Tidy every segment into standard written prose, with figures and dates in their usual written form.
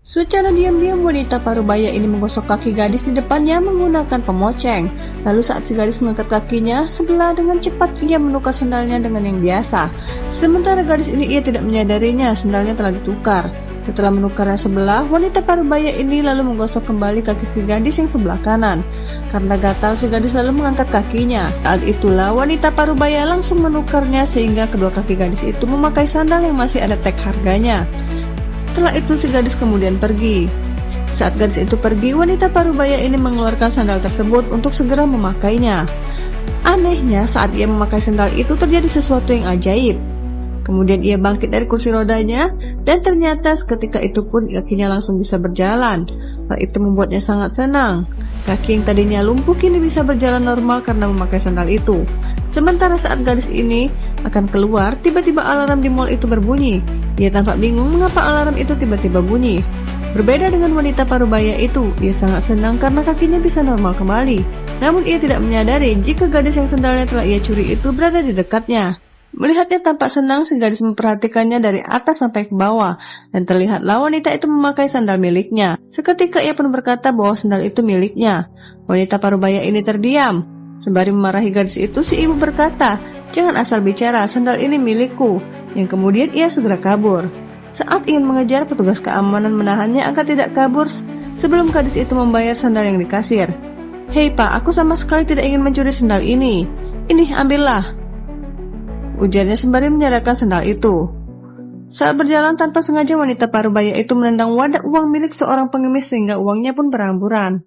Secara diam-diam wanita parubaya ini menggosok kaki gadis di depannya menggunakan pemoceng. Lalu saat si gadis mengangkat kakinya sebelah, dengan cepat ia menukar sandalnya dengan yang biasa. Sementara gadis ini ia tidak menyadarinya sandalnya telah ditukar. Setelah menukarnya sebelah, wanita parubaya ini lalu menggosok kembali kaki si gadis yang sebelah kanan. Karena gatal, si gadis lalu mengangkat kakinya. Saat itulah wanita parubaya langsung menukarnya sehingga kedua kaki gadis itu memakai sandal yang masih ada tag harganya. Setelah itu si gadis kemudian pergi. Saat gadis itu pergi, wanita parubaya ini mengeluarkan sandal tersebut untuk segera memakainya. Anehnya, saat ia memakai sandal itu terjadi sesuatu yang ajaib. Kemudian ia bangkit dari kursi rodanya, dan ternyata seketika itu pun kakinya langsung bisa berjalan. Hal itu membuatnya sangat senang. Kaki yang tadinya lumpuh kini bisa berjalan normal karena memakai sandal itu. Sementara saat gadis ini akan keluar, tiba-tiba alarm di mal itu berbunyi. Ia tampak bingung mengapa alarm itu tiba-tiba bunyi. Berbeda dengan wanita parubaya itu, ia sangat senang karena kakinya bisa normal kembali. Namun ia tidak menyadari jika gadis yang sandalnya telah ia curi itu berada di dekatnya. Melihatnya tampak senang, si gadis memperhatikannya dari atas sampai ke bawah, dan terlihatlah wanita itu memakai sandal miliknya. Seketika ia pun berkata bahwa sandal itu miliknya. Wanita parubaya ini terdiam. Sembari memarahi gadis itu, si ibu berkata, "Jangan asal bicara, sandal ini milikku." Yang kemudian ia segera kabur. Saat ingin mengejar, petugas keamanan menahannya agar tidak kabur sebelum gadis itu membayar sandal yang di kasir. "Hei pak, aku sama sekali tidak ingin mencuri sandal ini. Ini ambillah," ujarnya sembari menyerahkan sandal itu. Saat berjalan tanpa sengaja, wanita parubaya itu menendang wadah uang milik seorang pengemis sehingga uangnya pun beramburan.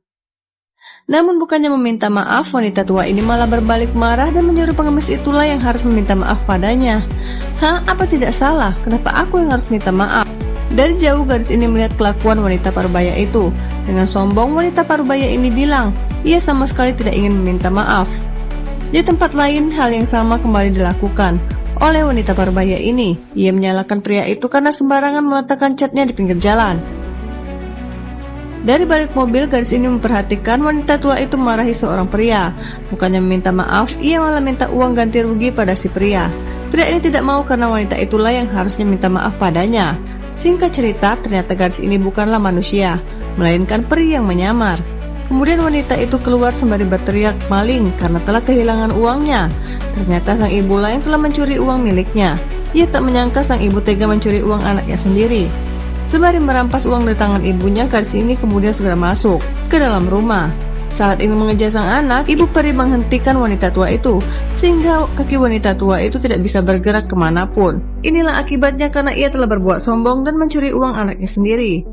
Namun bukannya meminta maaf, wanita tua ini malah berbalik marah dan menyuruh pengemis itulah yang harus meminta maaf padanya. "Hah, apa tidak salah? Kenapa aku yang harus minta maaf?" Dari jauh gadis ini melihat kelakuan wanita parubaya itu. Dengan sombong, wanita parubaya ini bilang, ia sama sekali tidak ingin meminta maaf. Di tempat lain, hal yang sama kembali dilakukan oleh wanita parubaya ini. Ia menyalahkan pria itu karena sembarangan meletakkan catnya di pinggir jalan. Dari balik mobil, gadis ini memperhatikan wanita tua itu memarahi seorang pria. Bukannya meminta maaf, ia malah minta uang ganti rugi pada si pria. Pria ini tidak mau karena wanita itulah yang harusnya minta maaf padanya. Singkat cerita, ternyata gadis ini bukanlah manusia, melainkan peri yang menyamar. Kemudian wanita itu keluar sembari berteriak maling karena telah kehilangan uangnya. Ternyata sang ibulah yang telah mencuri uang miliknya. Ia tak menyangka sang ibu tega mencuri uang anaknya sendiri. Sembari merampas uang dari tangan ibunya, gadis ini kemudian segera masuk ke dalam rumah. Saat ingin mengejar sang anak, ibu peri menghentikan wanita tua itu, sehingga kaki wanita tua itu tidak bisa bergerak kemanapun. Inilah akibatnya karena ia telah berbuat sombong dan mencuri uang anaknya sendiri.